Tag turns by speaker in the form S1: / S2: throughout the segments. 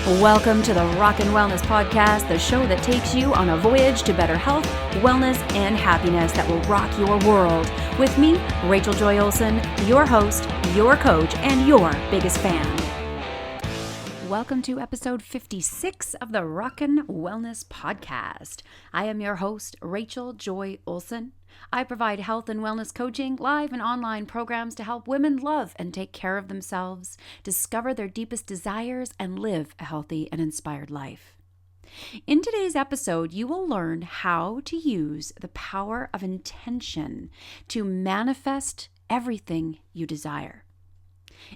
S1: Welcome to the Rock and Wellness Podcast, the show that takes you on a voyage to better health, wellness, and happiness that will rock your world. With me, Rachel Joy Olson, your host, your coach, and your biggest fan. Welcome to episode 56 of the Rock and Wellness Podcast. I am your host, Rachel Joy Olson. I provide health and wellness coaching, live and online programs to help women love and take care of themselves, discover their deepest desires, and live a healthy and inspired life. In today's episode, you will learn how to use the power of intention to manifest everything you desire.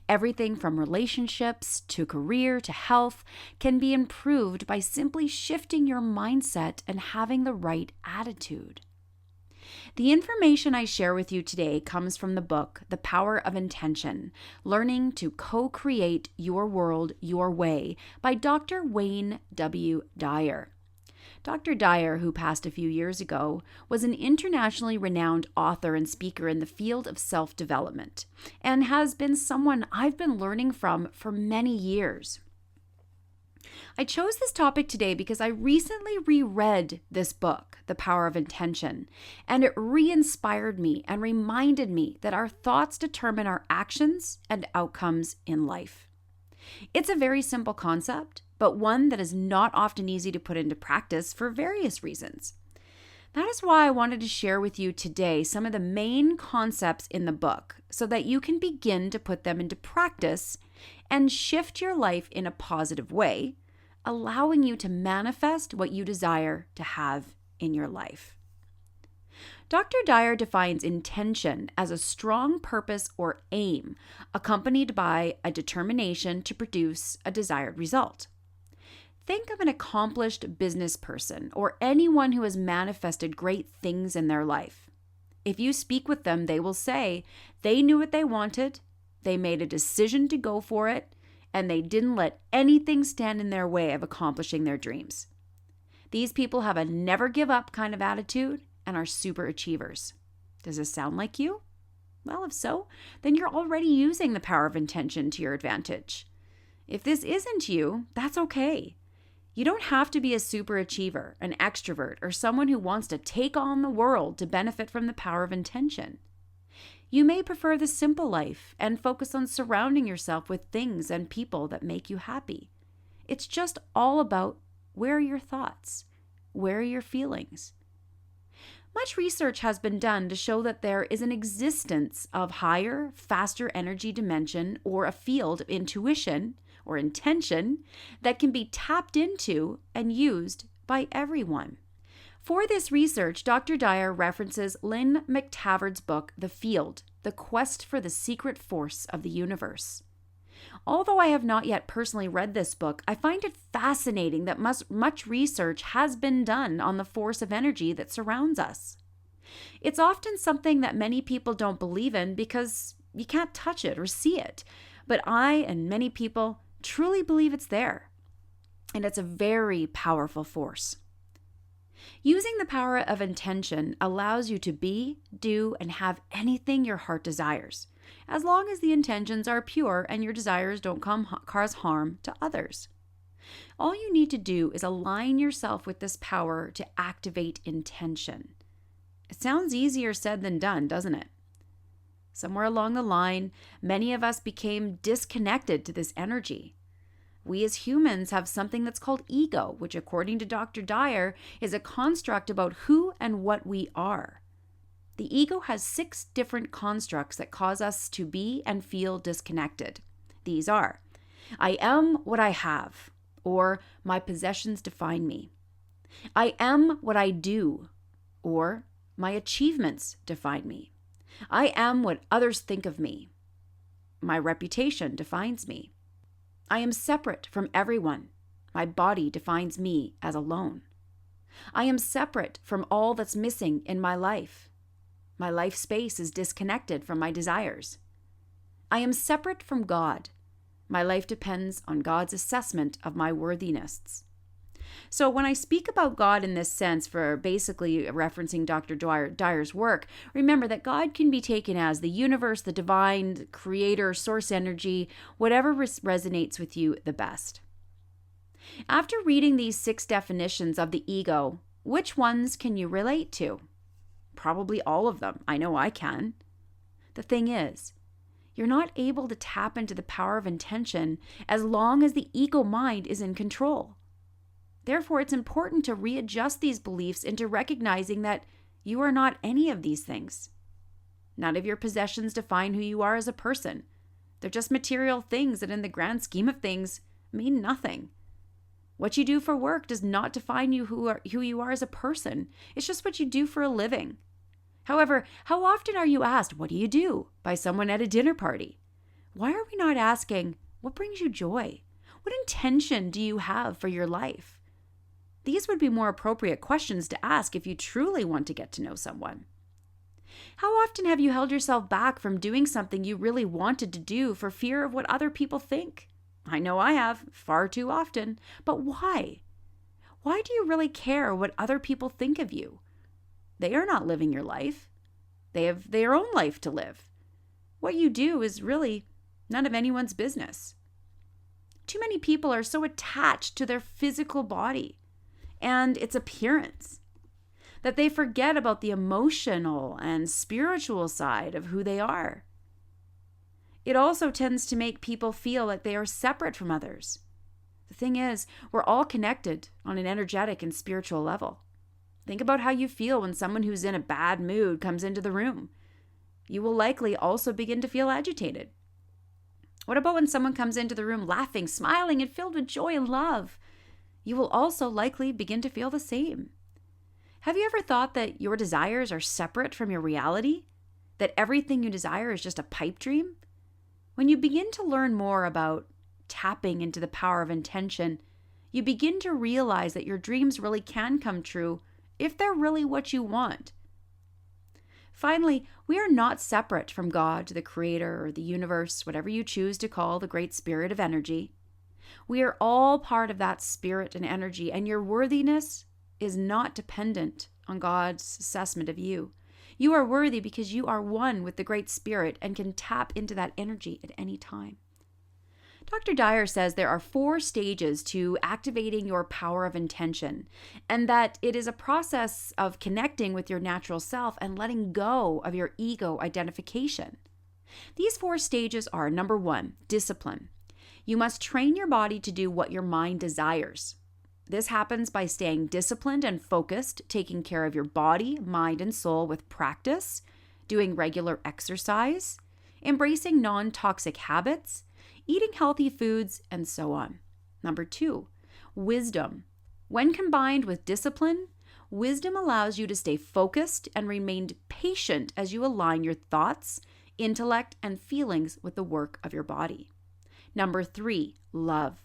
S1: Everything from relationships to career to health can be improved by simply shifting your mindset and having the right attitude. The information I share with you today comes from the book, The Power of Intention, Learning to Co-Create Your World Your Way by Dr. Wayne W. Dyer. Dr. Dyer, who passed a few years ago, was an internationally renowned author and speaker in the field of self-development and has been someone I've been learning from for many years. I chose this topic today because I recently reread this book, The Power of Intention, and it re-inspired me and reminded me that our thoughts determine our actions and outcomes in life. It's a very simple concept, but one that is not often easy to put into practice for various reasons. That is why I wanted to share with you today some of the main concepts in the book so that you can begin to put them into practice and shift your life in a positive way, allowing you to manifest what you desire to have in your life. Dr. Dyer defines intention as a strong purpose or aim, accompanied by a determination to produce a desired result. Think of an accomplished business person or anyone who has manifested great things in their life. If you speak with them, they will say they knew what they wanted, they made a decision to go for it, and they didn't let anything stand in their way of accomplishing their dreams. These people have a never give up kind of attitude and are super achievers. Does this sound like you? Well, if so, then you're already using the power of intention to your advantage. If this isn't you, that's okay. You don't have to be a super achiever, an extrovert, or someone who wants to take on the world to benefit from the power of intention. You may prefer the simple life and focus on surrounding yourself with things and people that make you happy. It's just all about where are your thoughts? Where are your feelings? Much research has been done to show that there is an existence of higher, faster energy dimension or a field of intuition or intention that can be tapped into and used by everyone. For this research, Dr. Dyer references Lynn McTaverd's book, The Field, The Quest for the Secret Force of the Universe. Although I have not yet personally read this book, I find it fascinating that much research has been done on the force of energy that surrounds us. It's often something that many people don't believe in because you can't touch it or see it, but I and many people truly believe it's there, and it's a very powerful force. Using the power of intention allows you to be, do, and have anything your heart desires, as long as the intentions are pure and your desires don't cause harm to others. All you need to do is align yourself with this power to activate intention. It sounds easier said than done, doesn't it? Somewhere along the line, many of us became disconnected to this energy. We as humans have something that's called ego, which according to Dr. Dyer is a construct about who and what we are. The ego has 6 different constructs that cause us to be and feel disconnected. These are, I am what I have, or my possessions define me. I am what I do, or my achievements define me. I am what others think of me. My reputation defines me. I am separate from everyone. My body defines me as alone. I am separate from all that's missing in my life. My life space is disconnected from my desires. I am separate from God. My life depends on God's assessment of my worthiness. So when I speak about God in this sense, for basically referencing Dr. Dyer's work, remember that God can be taken as the universe, the divine, the creator, source energy, whatever resonates with you the best. After reading these 6 definitions of the ego, which ones can you relate to? Probably all of them. I know I can. The thing is, you're not able to tap into the power of intention as long as the ego mind is in control. Therefore, it's important to readjust these beliefs into recognizing that you are not any of these things. None of your possessions define who you are as a person. They're just material things that in the grand scheme of things mean nothing. What you do for work does not define who you are as a person. It's just what you do for a living. However, how often are you asked, "What do you do?" by someone at a dinner party? Why are we not asking, "What brings you joy? What intention do you have for your life?" These would be more appropriate questions to ask if you truly want to get to know someone. How often have you held yourself back from doing something you really wanted to do for fear of what other people think? I know I have, far too often. But why? Why do you really care what other people think of you? They are not living your life. They have their own life to live. What you do is really none of anyone's business. Too many people are so attached to their physical body and its appearance that they forget about the emotional and spiritual side of who they are. It also tends to make people feel like they are separate from others. The thing is, we're all connected on an energetic and spiritual level. Think about how you feel when someone who's in a bad mood comes into the room. You will likely also begin to feel agitated. What about when someone comes into the room laughing, smiling, and filled with joy and love? You will also likely begin to feel the same. Have you ever thought that your desires are separate from your reality? That everything you desire is just a pipe dream? When you begin to learn more about tapping into the power of intention, you begin to realize that your dreams really can come true if they're really what you want. Finally, we are not separate from God, the Creator, or the universe, whatever you choose to call the great spirit of energy. We are all part of that spirit and energy, and your worthiness is not dependent on God's assessment of you. You are worthy because you are one with the Great Spirit and can tap into that energy at any time. Dr. Dyer says there are 4 stages to activating your power of intention, and that it is a process of connecting with your natural self and letting go of your ego identification. These 4 stages are: number 1, discipline. You must train your body to do what your mind desires. This happens by staying disciplined and focused, taking care of your body, mind, and soul with practice, doing regular exercise, embracing non-toxic habits, eating healthy foods, and so on. Number 2, wisdom. When combined with discipline, wisdom allows you to stay focused and remain patient as you align your thoughts, intellect, and feelings with the work of your body. Number 3, love.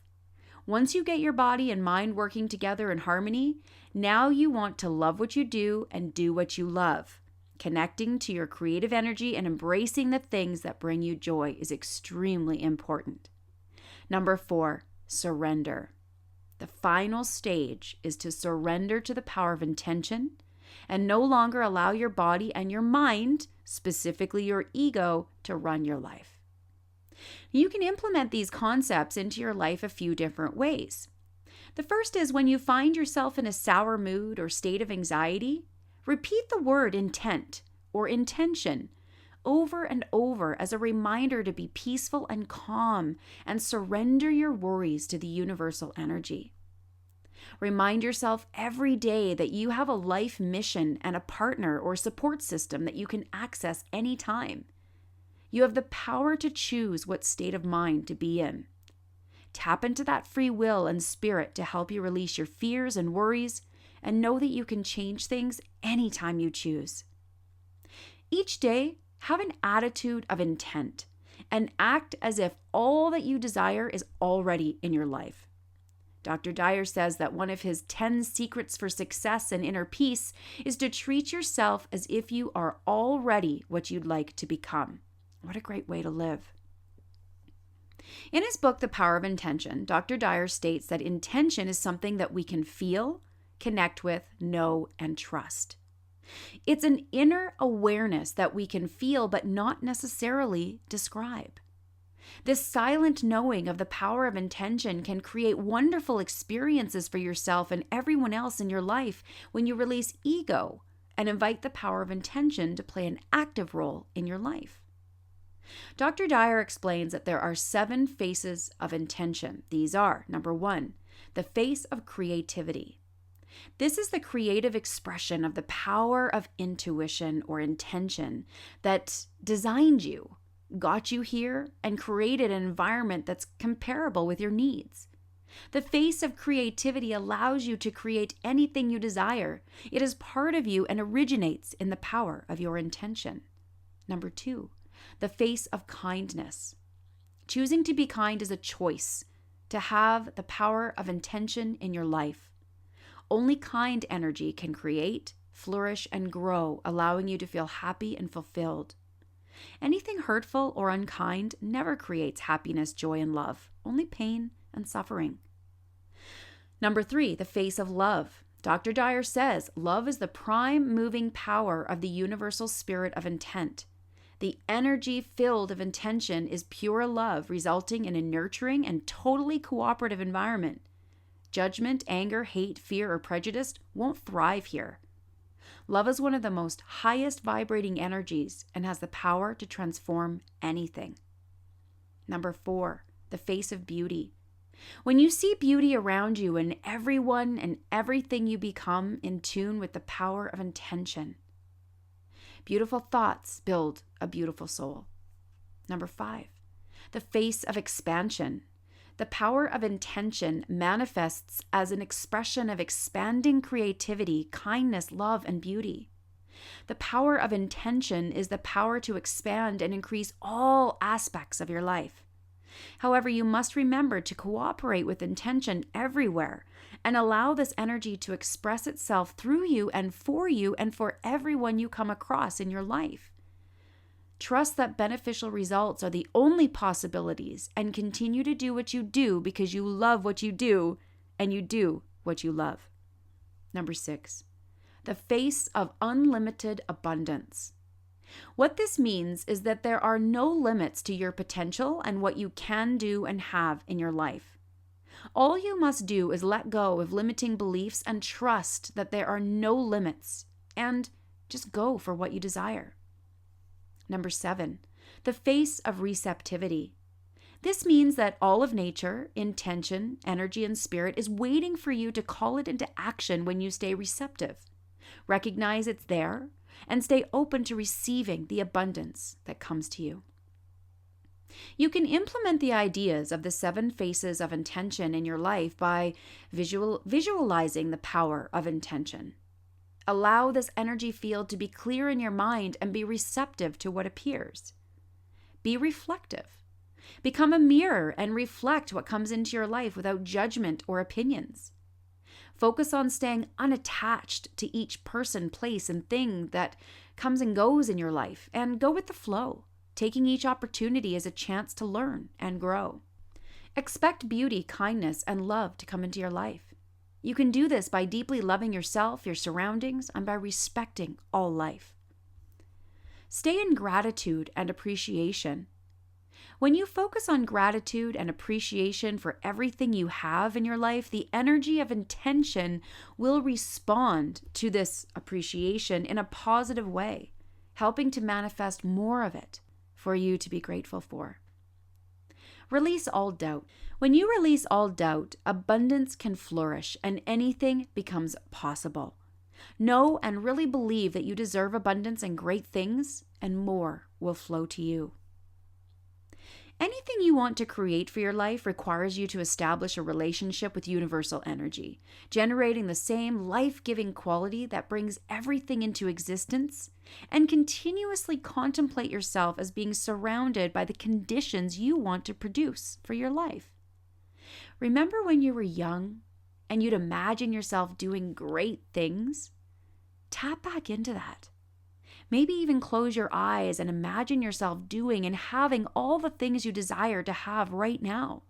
S1: Once you get your body and mind working together in harmony, now you want to love what you do and do what you love. Connecting to your creative energy and embracing the things that bring you joy is extremely important. Number 4, surrender. The final stage is to surrender to the power of intention and no longer allow your body and your mind, specifically your ego, to run your life. You can implement these concepts into your life a few different ways. The first is when you find yourself in a sour mood or state of anxiety, repeat the word intent or intention over and over as a reminder to be peaceful and calm and surrender your worries to the universal energy. Remind yourself every day that you have a life mission and a partner or support system that you can access anytime. You have the power to choose what state of mind to be in. Tap into that free will and spirit to help you release your fears and worries, and know that you can change things anytime you choose. Each day, have an attitude of intent and act as if all that you desire is already in your life. Dr. Dyer says that one of his 10 secrets for success and inner peace is to treat yourself as if you are already what you'd like to become. What a great way to live. In his book, The Power of Intention, Dr. Dyer states that intention is something that we can feel, connect with, know, and trust. It's an inner awareness that we can feel but not necessarily describe. This silent knowing of the power of intention can create wonderful experiences for yourself and everyone else in your life when you release ego and invite the power of intention to play an active role in your life. Dr. Dyer explains that there are 7 faces of intention. These are, number 1, the face of creativity. This is the creative expression of the power of intuition or intention that designed you, got you here, and created an environment that's comparable with your needs. The face of creativity allows you to create anything you desire. It is part of you and originates in the power of your intention. Number 2, the face of kindness. Choosing to be kind is a choice to have the power of intention in your life. Only kind energy can create, flourish, and grow, allowing you to feel happy and fulfilled. Anything hurtful or unkind never creates happiness, joy, and love, only pain and suffering. Number 3, the face of love. Dr. Dyer says, love is the prime moving power of the universal spirit of intent. The energy filled of intention is pure love, resulting in a nurturing and totally cooperative environment. Judgment, anger, hate, fear, or prejudice won't thrive here. Love is one of the most highest vibrating energies and has the power to transform anything. Number 4, the face of beauty. When you see beauty around you and everyone and everything, you become in tune with the power of intention. Beautiful thoughts build a beautiful soul. Number 5, the face of expansion. The power of intention manifests as an expression of expanding creativity, kindness, love, and beauty. The power of intention is the power to expand and increase all aspects of your life. However, you must remember to cooperate with intention everywhere and allow this energy to express itself through you and for everyone you come across in your life. Trust that beneficial results are the only possibilities and continue to do what you do because you love what you do and you do what you love. Number 6, the face of unlimited abundance. What this means is that there are no limits to your potential and what you can do and have in your life. All you must do is let go of limiting beliefs and trust that there are no limits and just go for what you desire. Number 7, the face of receptivity. This means that all of nature, intention, energy, and spirit is waiting for you to call it into action when you stay receptive. Recognize it's there and stay open to receiving the abundance that comes to you. You can implement the ideas of the 7 faces of intention in your life by visualizing the power of intention. Allow this energy field to be clear in your mind and be receptive to what appears. Be reflective. Become a mirror and reflect what comes into your life without judgment or opinions. Focus on staying unattached to each person, place, and thing that comes and goes in your life, and go with the flow, taking each opportunity as a chance to learn and grow. Expect beauty, kindness, and love to come into your life. You can do this by deeply loving yourself, your surroundings, and by respecting all life. Stay in gratitude and appreciation. When you focus on gratitude and appreciation for everything you have in your life, the energy of intention will respond to this appreciation in a positive way, helping to manifest more of it for you to be grateful for. Release all doubt. When you release all doubt, abundance can flourish and anything becomes possible. Know and really believe that you deserve abundance and great things, and more will flow to you. Anything you want to create for your life requires you to establish a relationship with universal energy, generating the same life-giving quality that brings everything into existence, and continuously contemplate yourself as being surrounded by the conditions you want to produce for your life. Remember when you were young and you'd imagine yourself doing great things? Tap back into that. Maybe even close your eyes and imagine yourself doing and having all the things you desire to have right now.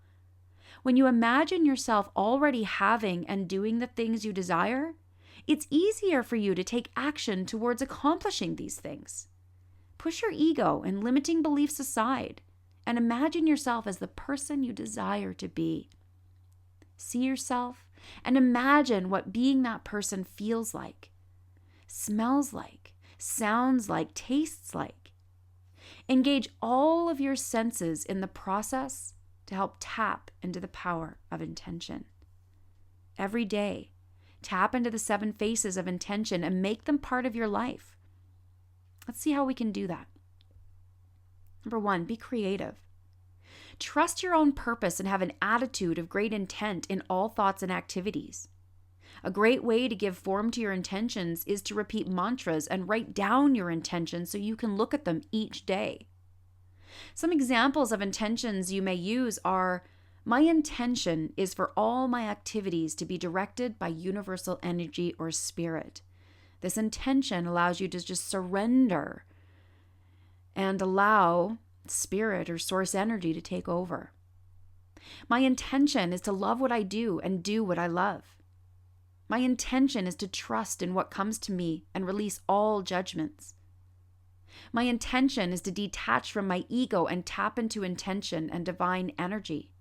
S1: When you imagine yourself already having and doing the things you desire, it's easier for you to take action towards accomplishing these things. Push your ego and limiting beliefs aside and imagine yourself as the person you desire to be. See yourself and imagine what being that person feels like, smells like, sounds like, tastes like. Engage all of your senses in the process to help tap into the power of intention. Every day, tap into the 7 faces of intention and make them part of your life. Let's see how we can do that. Number 1, be creative. Trust your own purpose and have an attitude of great intent in all thoughts and activities. A great way to give form to your intentions is to repeat mantras and write down your intentions so you can look at them each day. Some examples of intentions you may use are, my intention is for all my activities to be directed by universal energy or spirit. This intention allows you to just surrender and allow spirit or source energy to take over. My intention is to love what I do and do what I love. My intention is to trust in what comes to me and release all judgments. My intention is to detach from my ego and tap into intention and divine energy.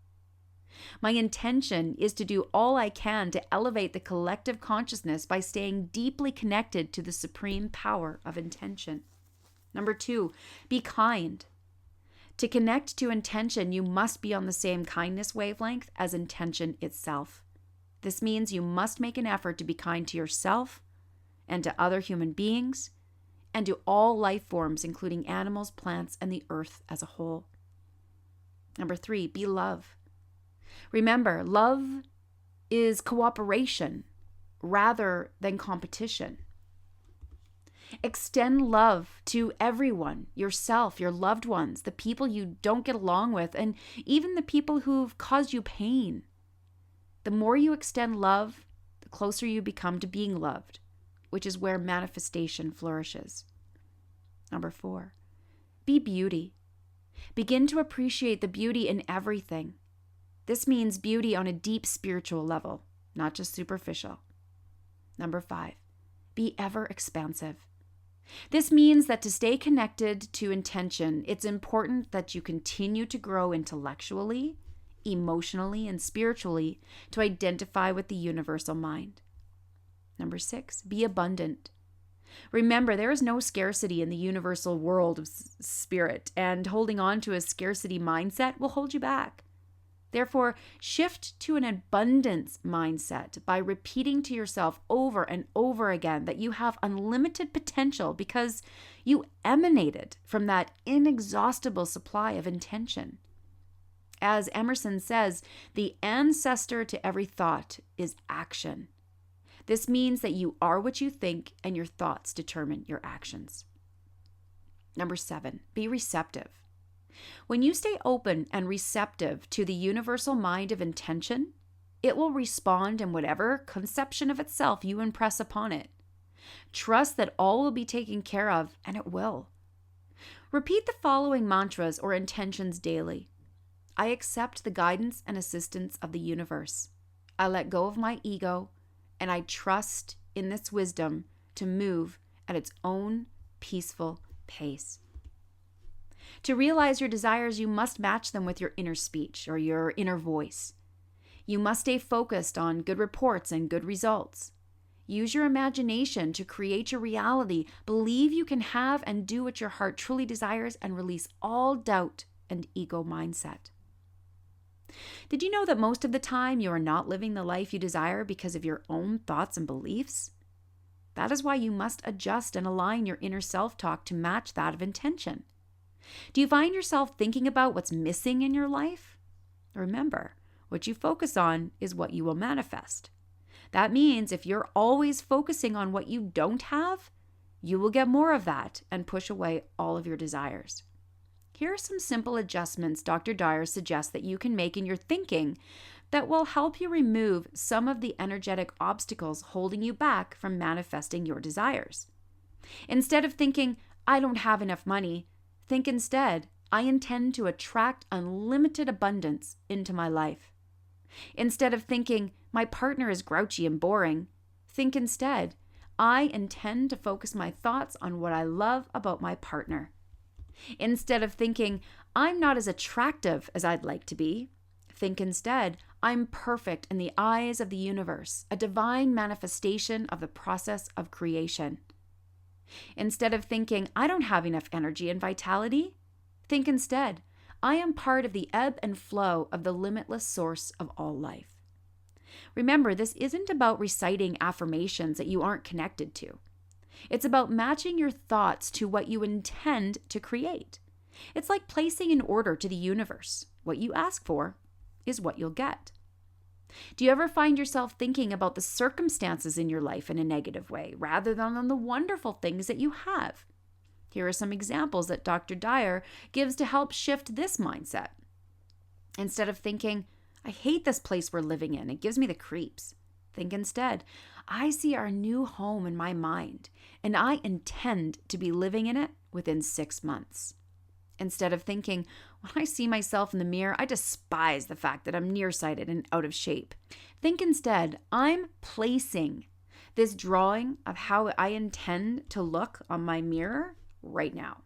S1: My intention is to do all I can to elevate the collective consciousness by staying deeply connected to the supreme power of intention. Number 2, be kind. To connect to intention, you must be on the same kindness wavelength as intention itself. This means you must make an effort to be kind to yourself and to other human beings and to all life forms, including animals, plants, and the earth as a whole. Number 3, be love. Remember, love is cooperation rather than competition. Extend love to everyone, yourself, your loved ones, the people you don't get along with, and even the people who've caused you pain. The more you extend love, the closer you become to being loved, which is where manifestation flourishes. Number 4, be beauty. Begin to appreciate the beauty in everything. This means beauty on a deep spiritual level, not just superficial. Number 5, be ever expansive. This means that to stay connected to intention, it's important that you continue to grow intellectually, emotionally, and spiritually to identify with the universal mind. Number 6, be abundant. Remember, there is no scarcity in the universal world of spirit, and holding on to a scarcity mindset will hold you back. Therefore, shift to an abundance mindset by repeating to yourself over and over again that you have unlimited potential because you emanated from that inexhaustible supply of intention. As Emerson says, the ancestor to every thought is action. This means that you are what you think and your thoughts determine your actions. Number 7, be receptive. When you stay open and receptive to the universal mind of intention, it will respond in whatever conception of itself you impress upon it. Trust that all will be taken care of, and it will. Repeat the following mantras or intentions daily. I accept the guidance and assistance of the universe. I let go of my ego, and I trust in this wisdom to move at its own peaceful pace. To realize your desires, you must match them with your inner speech or your inner voice. You must stay focused on good reports and good results. Use your imagination to create your reality. Believe you can have and do what your heart truly desires and release all doubt and ego mindset. Did you know that most of the time you are not living the life you desire because of your own thoughts and beliefs? That is why you must adjust and align your inner self-talk to match that of intention. Do you find yourself thinking about what's missing in your life? Remember, what you focus on is what you will manifest. That means if you're always focusing on what you don't have, you will get more of that and push away all of your desires. Here are some simple adjustments Dr. Dyer suggests that you can make in your thinking that will help you remove some of the energetic obstacles holding you back from manifesting your desires. Instead of thinking, I don't have enough money, think instead, I intend to attract unlimited abundance into my life. Instead of thinking, my partner is grouchy and boring, think instead, I intend to focus my thoughts on what I love about my partner. Instead of thinking, I'm not as attractive as I'd like to be. Think instead, I'm perfect in the eyes of the universe, a divine manifestation of the process of creation. Instead of thinking, I don't have enough energy and vitality, think instead, I am part of the ebb and flow of the limitless source of all life. Remember, this isn't about reciting affirmations that you aren't connected to. It's about matching your thoughts to what you intend to create. It's like placing an order to the universe. What you ask for is what you'll get. Do you ever find yourself thinking about the circumstances in your life in a negative way rather than on the wonderful things that you have? Here are some examples that Dr. Dyer gives to help shift this mindset. Instead of thinking, I hate this place we're living in, it gives me the creeps. Think instead, I see our new home in my mind, and I intend to be living in it within 6 months. Instead of thinking, when I see myself in the mirror, I despise the fact that I'm nearsighted and out of shape. Think instead, I'm placing this drawing of how I intend to look on my mirror right now.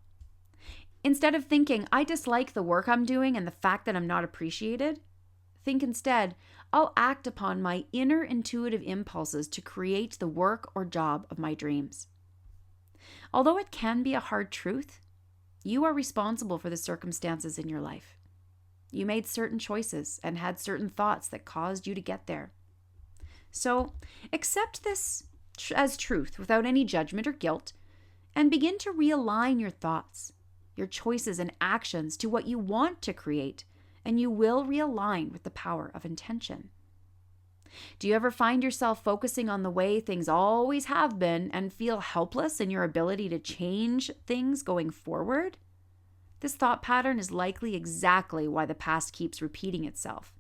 S1: Instead of thinking, I dislike the work I'm doing and the fact that I'm not appreciated, think instead, I'll act upon my inner intuitive impulses to create the work or job of my dreams. Although it can be a hard truth, you are responsible for the circumstances in your life. You made certain choices and had certain thoughts that caused you to get there. So accept this as truth without any judgment or guilt, and begin to realign your thoughts, your choices and actions to what you want to create, and you will realign with the power of intention. Do you ever find yourself focusing on the way things always have been and feel helpless in your ability to change things going forward? This thought pattern is likely exactly why the past keeps repeating itself.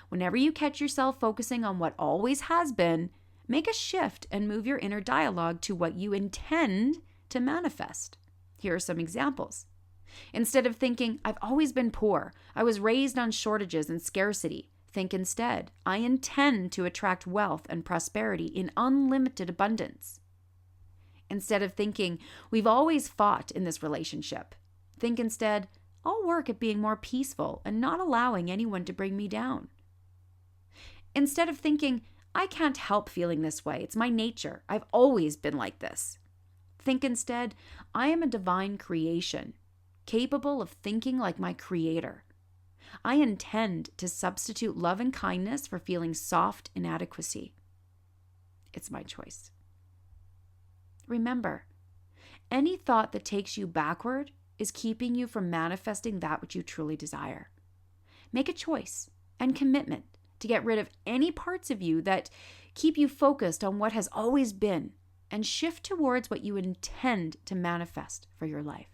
S1: Whenever you catch yourself focusing on what always has been, make a shift and move your inner dialogue to what you intend to manifest. Here are some examples. Instead of thinking, I've always been poor, I was raised on shortages and scarcity, think instead, I intend to attract wealth and prosperity in unlimited abundance. Instead of thinking, we've always fought in this relationship, think instead, I'll work at being more peaceful and not allowing anyone to bring me down. Instead of thinking, I can't help feeling this way, it's my nature, I've always been like this, think instead, I am a divine creation, capable of thinking like my creator. I intend to substitute love and kindness for feeling soft inadequacy. It's my choice. Remember, any thought that takes you backward is keeping you from manifesting that which you truly desire. Make a choice and commitment to get rid of any parts of you that keep you focused on what has always been and shift towards what you intend to manifest for your life.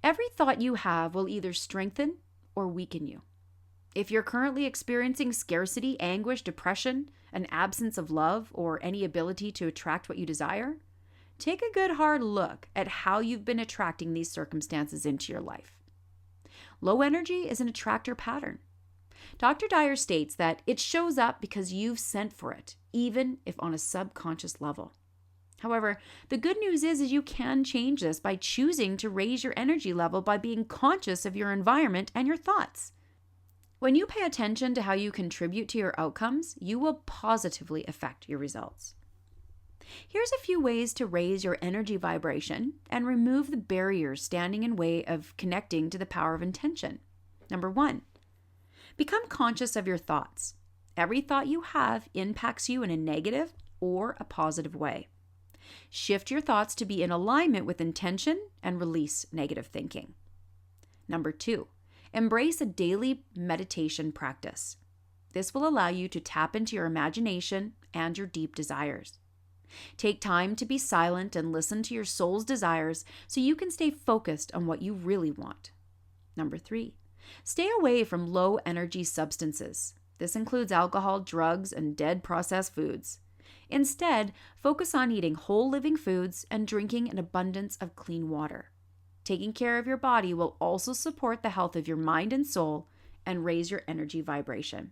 S1: Every thought you have will either strengthen or weaken you. If you're currently experiencing scarcity, anguish, depression, an absence of love, or any ability to attract what you desire, take a good hard look at how you've been attracting these circumstances into your life. Low energy is an attractor pattern. Dr. Dyer states that it shows up because you've sent for it, even if on a subconscious level. However, the good news is you can change this by choosing to raise your energy level by being conscious of your environment and your thoughts. When you pay attention to how you contribute to your outcomes, you will positively affect your results. Here's a few ways to raise your energy vibration and remove the barriers standing in way of connecting to the power of intention. Number 1, become conscious of your thoughts. Every thought you have impacts you in a negative or a positive way. Shift your thoughts to be in alignment with intention and release negative thinking. Number 2, embrace a daily meditation practice. This will allow you to tap into your imagination and your deep desires. Take time to be silent and listen to your soul's desires so you can stay focused on what you really want. Number 3, stay away from low energy substances. This includes alcohol, drugs, and dead processed foods. Instead, focus on eating whole living foods and drinking an abundance of clean water. Taking care of your body will also support the health of your mind and soul and raise your energy vibration.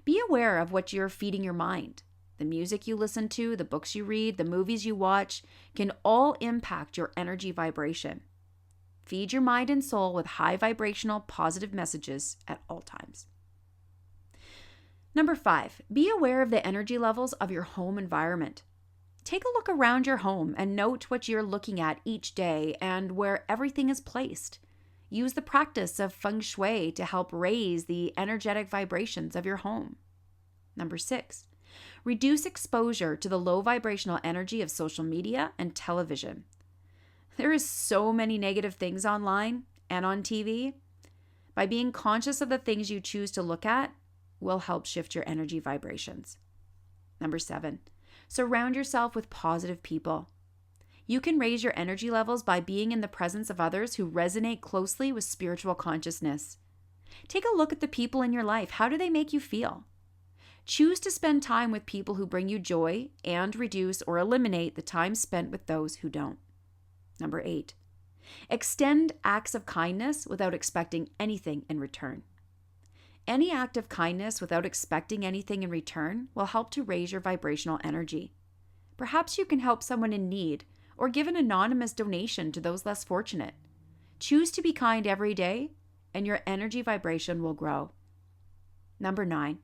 S1: Be aware of what you're feeding your mind. The music you listen to, the books you read, the movies you watch can all impact your energy vibration. Feed your mind and soul with high vibrational positive messages at all times. Number 5, be aware of the energy levels of your home environment. Take a look around your home and note what you're looking at each day and where everything is placed. Use the practice of feng shui to help raise the energetic vibrations of your home. Number 6, reduce exposure to the low vibrational energy of social media and television. There is so many negative things online and on TV. By being conscious of the things you choose to look at will help shift your energy vibrations. Number 7, surround yourself with positive people. You can raise your energy levels by being in the presence of others who resonate closely with spiritual consciousness. Take a look at the people in your life. How do they make you feel? Choose to spend time with people who bring you joy and reduce or eliminate the time spent with those who don't. Number 8, extend acts of kindness without expecting anything in return. Any act of kindness without expecting anything in return will help to raise your vibrational energy. Perhaps you can help someone in need or give an anonymous donation to those less fortunate. Choose to be kind every day, and your energy vibration will grow. Number 9,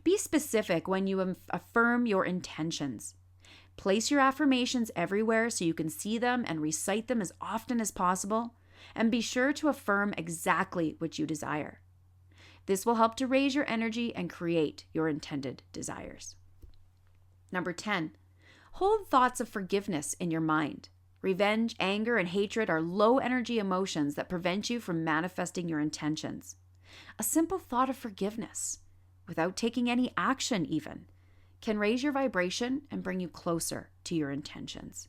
S1: be specific when you affirm your intentions. Place your affirmations everywhere so you can see them and recite them as often as possible, and be sure to affirm exactly what you desire. This will help to raise your energy and create your intended desires. Number 10, hold thoughts of forgiveness in your mind. Revenge, anger, and hatred are low energy emotions that prevent you from manifesting your intentions. A simple thought of forgiveness, without taking any action even, can raise your vibration and bring you closer to your intentions.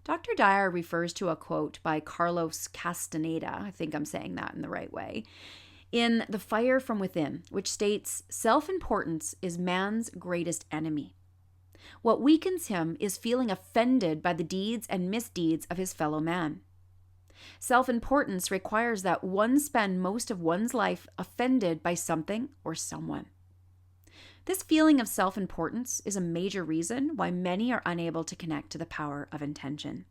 S1: Dr. Dyer refers to a quote by Carlos Castaneda, I think I'm saying that in the right way, in The Fire from Within, which states, "Self-importance is man's greatest enemy. What weakens him is feeling offended by the deeds and misdeeds of his fellow man. Self-importance requires that one spend most of one's life offended by something or someone." This feeling of self-importance is a major reason why many are unable to connect to the power of intention.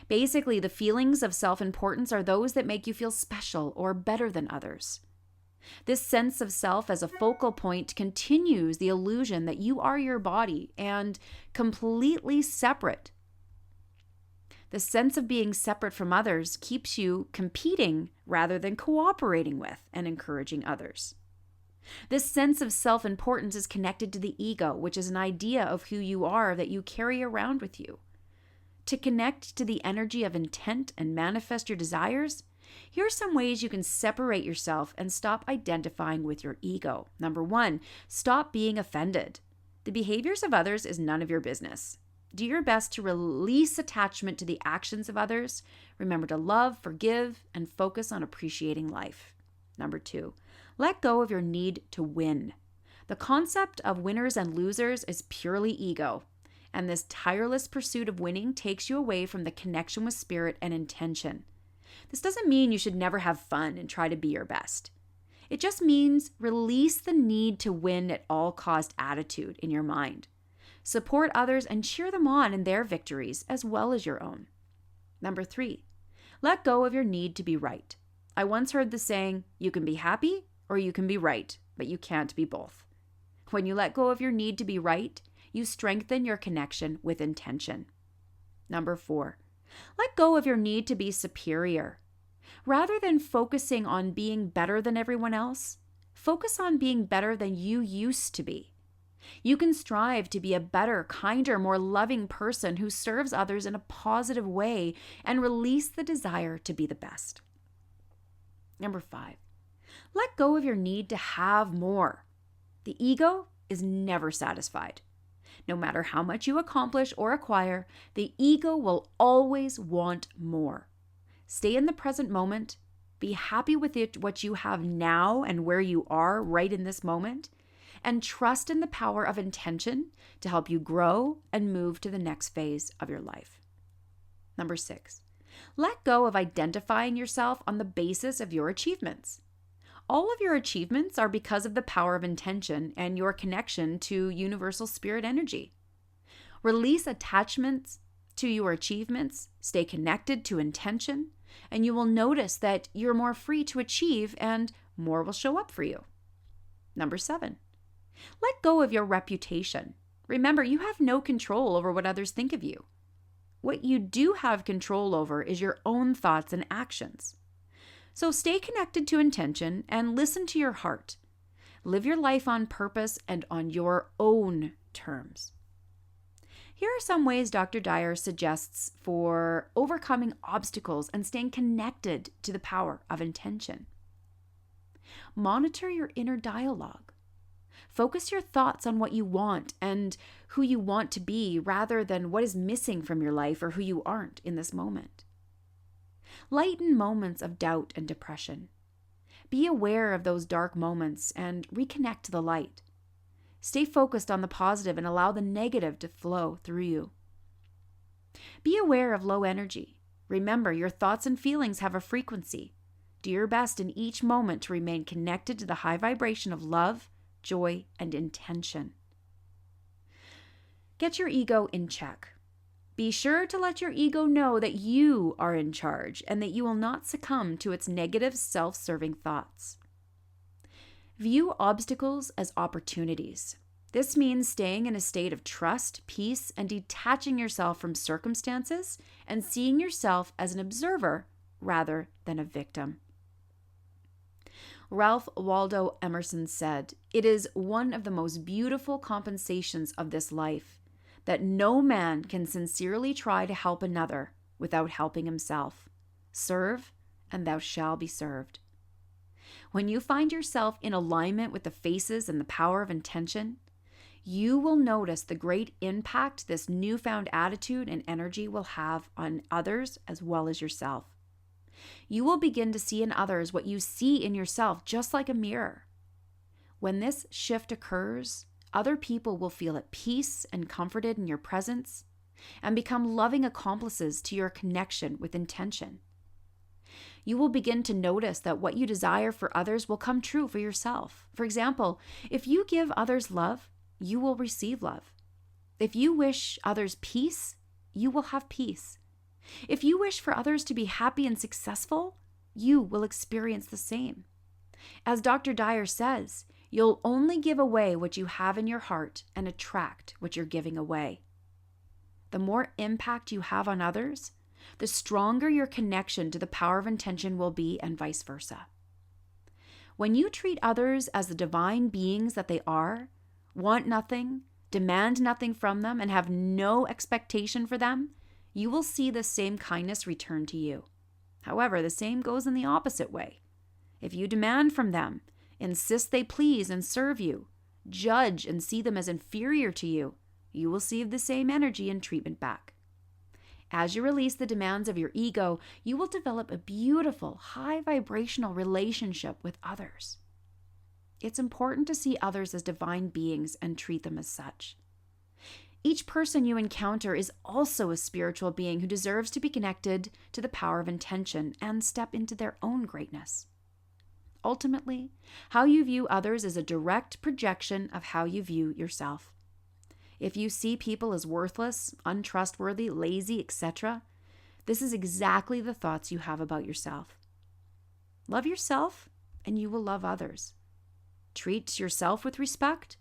S1: Basically, the feelings of self-importance are those that make you feel special or better than others. This sense of self as a focal point continues the illusion that you are your body and completely separate. The sense of being separate from others keeps you competing rather than cooperating with and encouraging others. This sense of self-importance is connected to the ego, which is an idea of who you are that you carry around with you. To connect to the energy of intent and manifest your desires, here are some ways you can separate yourself and stop identifying with your ego. Number 1, stop being offended. The behaviors of others is none of your business. Do your best to release attachment to the actions of others. Remember to love, forgive, and focus on appreciating life. Number 2, let go of your need to win. The concept of winners and losers is purely ego, and this tireless pursuit of winning takes you away from the connection with spirit and intention. This doesn't mean you should never have fun and try to be your best. It just means release the need to win at all cost attitude in your mind. Support others and cheer them on in their victories as well as your own. Number 3, let go of your need to be right. I once heard the saying, you can be happy or you can be right, but you can't be both. When you let go of your need to be right, you strengthen your connection with intention. Number 4, let go of your need to be superior. Rather than focusing on being better than everyone else, focus on being better than you used to be. You can strive to be a better, kinder, more loving person who serves others in a positive way and release the desire to be the best. Number 5, let go of your need to have more. The ego is never satisfied. No matter how much you accomplish or acquire, the ego will always want more. Stay in the present moment. Be happy with what you have now and where you are right in this moment, and trust in the power of intention to help you grow and move to the next phase of your life. Number 6, let go of identifying yourself on the basis of your achievements. All of your achievements are because of the power of intention and your connection to universal spirit energy. Release attachments to your achievements, stay connected to intention, and you will notice that you're more free to achieve and more will show up for you. Number 7, let go of your reputation. Remember, you have no control over what others think of you. What you do have control over is your own thoughts and actions. So stay connected to intention and listen to your heart. Live your life on purpose and on your own terms. Here are some ways Dr. Dyer suggests for overcoming obstacles and staying connected to the power of intention. Monitor your inner dialogue. Focus your thoughts on what you want and who you want to be rather than what is missing from your life or who you aren't in this moment. Lighten moments of doubt and depression. Be aware of those dark moments and reconnect to the light. Stay focused on the positive and allow the negative to flow through you. Be aware of low energy. Remember, your thoughts and feelings have a frequency. Do your best in each moment to remain connected to the high vibration of love, joy, and intention. Get your ego in check. Be sure to let your ego know that you are in charge and that you will not succumb to its negative, self-serving thoughts. View obstacles as opportunities. This means staying in a state of trust, peace, and detaching yourself from circumstances and seeing yourself as an observer rather than a victim. Ralph Waldo Emerson said, "It is one of the most beautiful compensations of this life that no man can sincerely try to help another without helping himself. Serve, and thou shalt be served." When you find yourself in alignment with the faces and the power of intention, you will notice the great impact this newfound attitude and energy will have on others as well as yourself. You will begin to see in others what you see in yourself, just like a mirror. When this shift occurs, other people will feel at peace and comforted in your presence and become loving accomplices to your connection with intention. You will begin to notice that what you desire for others will come true for yourself. For example, if you give others love, you will receive love. If you wish others peace, you will have peace. If you wish for others to be happy and successful, you will experience the same. As Dr. Dyer says, you'll only give away what you have in your heart and attract what you're giving away. The more impact you have on others, the stronger your connection to the power of intention will be, and vice versa. When you treat others as the divine beings that they are, want nothing, demand nothing from them, and have no expectation for them, you will see the same kindness return to you. However, the same goes in the opposite way. If you demand from them, insist they please and serve you, judge and see them as inferior to you, you will receive the same energy and treatment back. As you release the demands of your ego, you will develop a beautiful, high vibrational relationship with others. It's important to see others as divine beings and treat them as such. Each person you encounter is also a spiritual being who deserves to be connected to the power of intention and step into their own greatness. Ultimately, how you view others is a direct projection of how you view yourself. If you see people as worthless, untrustworthy, lazy, etc., this is exactly the thoughts you have about yourself. Love yourself, and you will love others. Treat yourself with respect,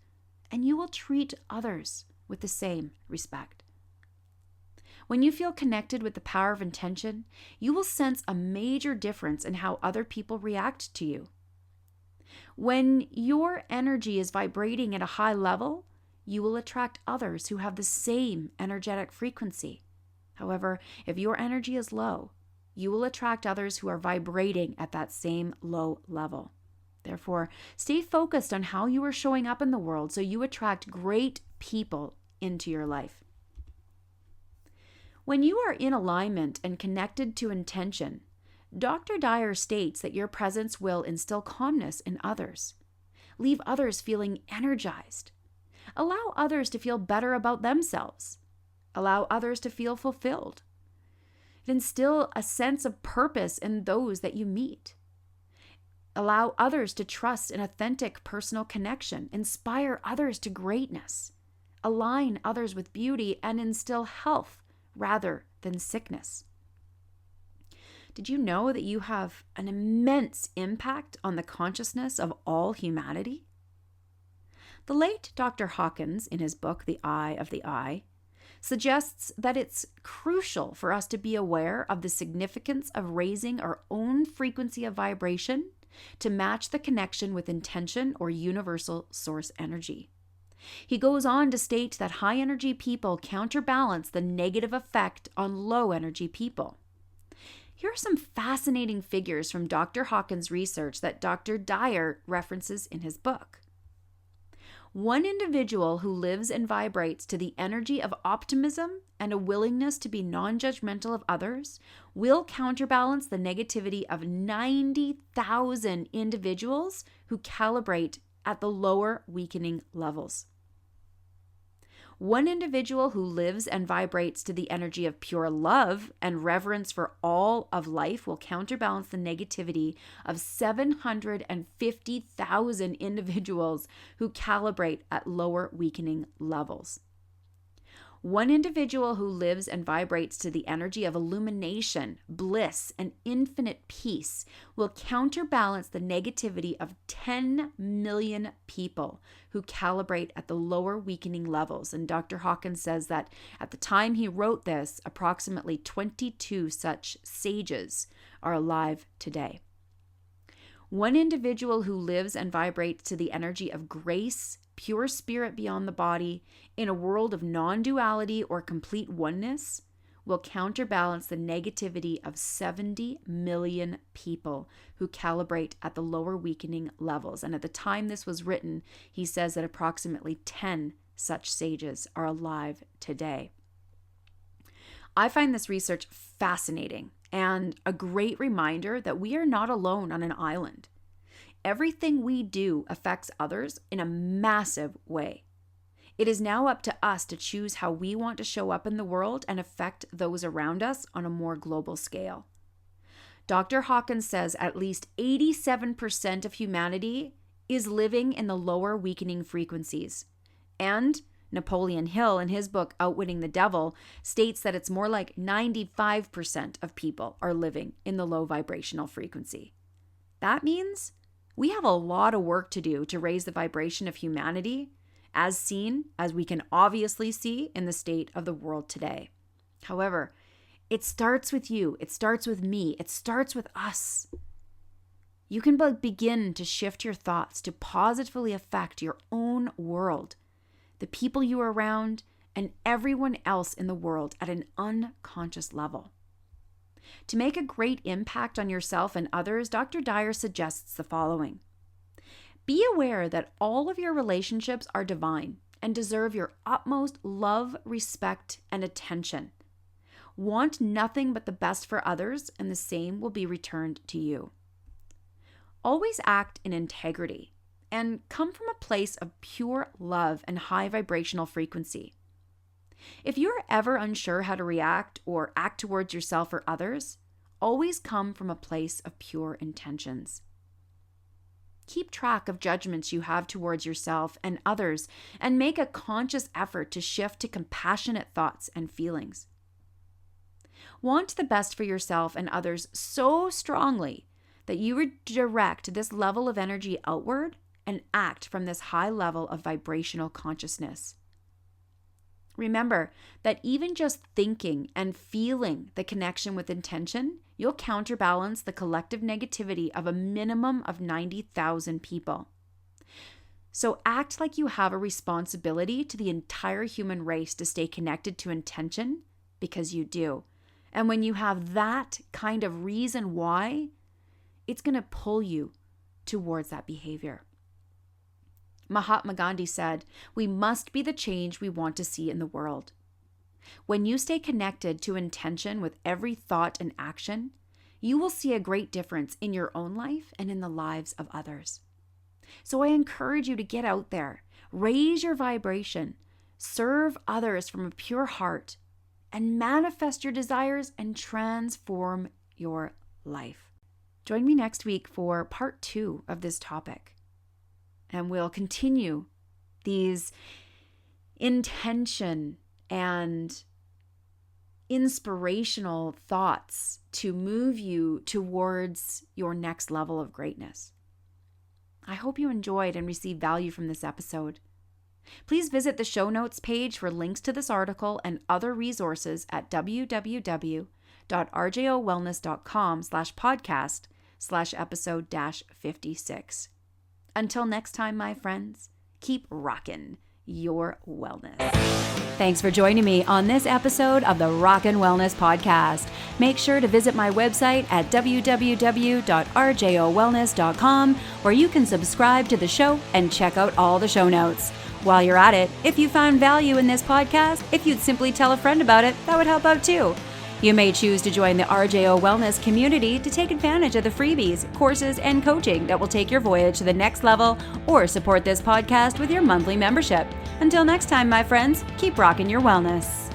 S1: and you will treat others with the same respect. When you feel connected with the power of intention, you will sense a major difference in how other people react to you. When your energy is vibrating at a high level, you will attract others who have the same energetic frequency. However, if your energy is low, you will attract others who are vibrating at that same low level. Therefore, stay focused on how you are showing up in the world so you attract great people into your life. When you are in alignment and connected to intention, Dr. Dyer states that your presence will instill calmness in others, leave others feeling energized, allow others to feel better about themselves, allow others to feel fulfilled, instill a sense of purpose in those that you meet. Allow others to trust an authentic personal connection, inspire others to greatness, align others with beauty, and instill health rather than sickness. Did you know that you have an immense impact on the consciousness of all humanity? The late Dr. Hawkins, in his book, The Eye of the Eye, suggests that it's crucial for us to be aware of the significance of raising our own frequency of vibration to match the connection with intention or universal source energy. He goes on to state that high energy people counterbalance the negative effect on low energy people. Here are some fascinating figures from Dr. Hawkins' research that Dr. Dyer references in his book. One individual who lives and vibrates to the energy of optimism and a willingness to be non-judgmental of others will counterbalance the negativity of 90,000 individuals who calibrate at the lower weakening levels. One individual who lives and vibrates to the energy of pure love and reverence for all of life will counterbalance the negativity of 750,000 individuals who calibrate at lower weakening levels. One individual who lives and vibrates to the energy of illumination, bliss, and infinite peace will counterbalance the negativity of 10 million people who calibrate at the lower weakening levels. And Dr. Hawkins says that at the time he wrote this, approximately 22 such sages are alive today. One individual who lives and vibrates to the energy of grace, pure spirit beyond the body, in a world of non-duality or complete oneness, will counterbalance the negativity of 70 million people who calibrate at the lower weakening levels. And at the time this was written, he says that approximately 10 such sages are alive today. I find this research fascinating and a great reminder that we are not alone on an island. Everything we do affects others in a massive way. It is now up to us to choose how we want to show up in the world and affect those around us on a more global scale. Dr. Hawkins says at least 87% of humanity is living in the lower weakening frequencies. And Napoleon Hill, in his book Outwitting the Devil, states that it's more like 95% of people are living in the low vibrational frequency. That means we have a lot of work to do to raise the vibration of humanity, as we can obviously see in the state of the world today. However, it starts with you, it starts with me, it starts with us. You can begin to shift your thoughts to positively affect your own world, the people you are around, and everyone else in the world at an unconscious level. To make a great impact on yourself and others, Dr. Dyer suggests the following. Be aware that all of your relationships are divine and deserve your utmost love, respect, and attention. Want nothing but the best for others, and the same will be returned to you. Always act in integrity and come from a place of pure love and high vibrational frequency. If you're ever unsure how to react or act towards yourself or others, always come from a place of pure intentions. Keep track of judgments you have towards yourself and others and make a conscious effort to shift to compassionate thoughts and feelings. Want the best for yourself and others so strongly that you redirect this level of energy outward and act from this high level of vibrational consciousness. Remember that even just thinking and feeling the connection with intention, you'll counterbalance the collective negativity of a minimum of 90,000 people. So act like you have a responsibility to the entire human race to stay connected to intention, because you do. And when you have that kind of reason why, it's going to pull you towards that behavior. Mahatma Gandhi said, "We must be the change we want to see in the world." When you stay connected to intention with every thought and action, you will see a great difference in your own life and in the lives of others. So I encourage you to get out there, raise your vibration, serve others from a pure heart, and manifest your desires and transform your life. Join me next week for part 2 of this topic. And we'll continue these intention and inspirational thoughts to move you towards your next level of greatness. I hope you enjoyed and received value from this episode. Please visit the show notes page for links to this article and other resources at www.rjowellness.com/podcast/episode-56. Until next time, my friends, keep rockin' your wellness. Thanks for joining me on this episode of the Rockin' Wellness Podcast. Make sure to visit my website at www.rjowellness.com, where you can subscribe to the show and check out all the show notes. While you're at it, if you found value in this podcast, if you'd simply tell a friend about it, that would help out too. You may choose to join the R.J.O Wellness community to take advantage of the freebies, courses, and coaching that will take your voyage to the next level, or support this podcast with your monthly membership. Until next time, my friends, keep rocking your wellness.